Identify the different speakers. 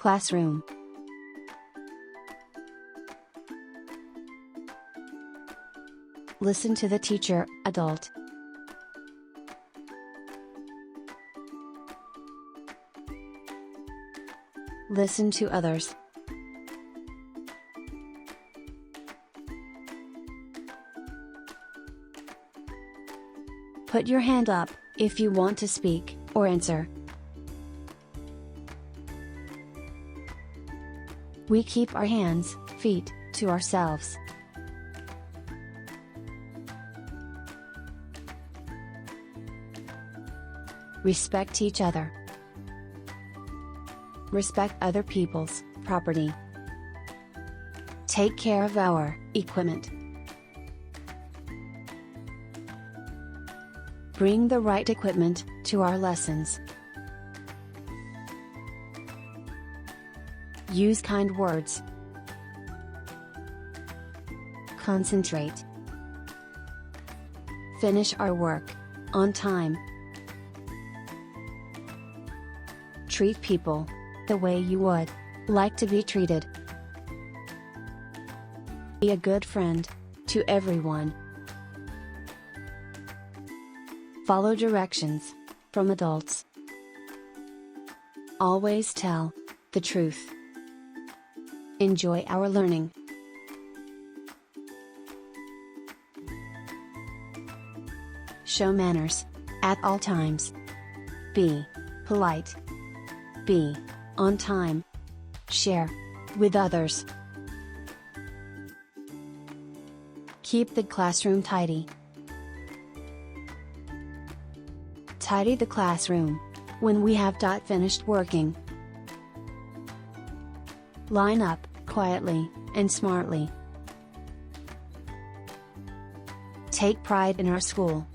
Speaker 1: Classroom. Listen to the teacher, adult. Listen to others. Put your hand up if you want to speak or answer. We keep our hands, feet, to ourselves. Respect each other. Respect other people's property. Take care of our equipment. Bring the right equipment to our lessons. Use kind words. Concentrate. Finish our work on time. Treat people the way you would like to be treated. Be a good friend to everyone. Follow directions from adults. Always tell the truth. Enjoy our learning. Show manners at all times. Be polite. Be on time. Share with others. Keep the classroom tidy. Tidy the classroom when we have finished working. Line up quietly and smartly. Take pride in our school.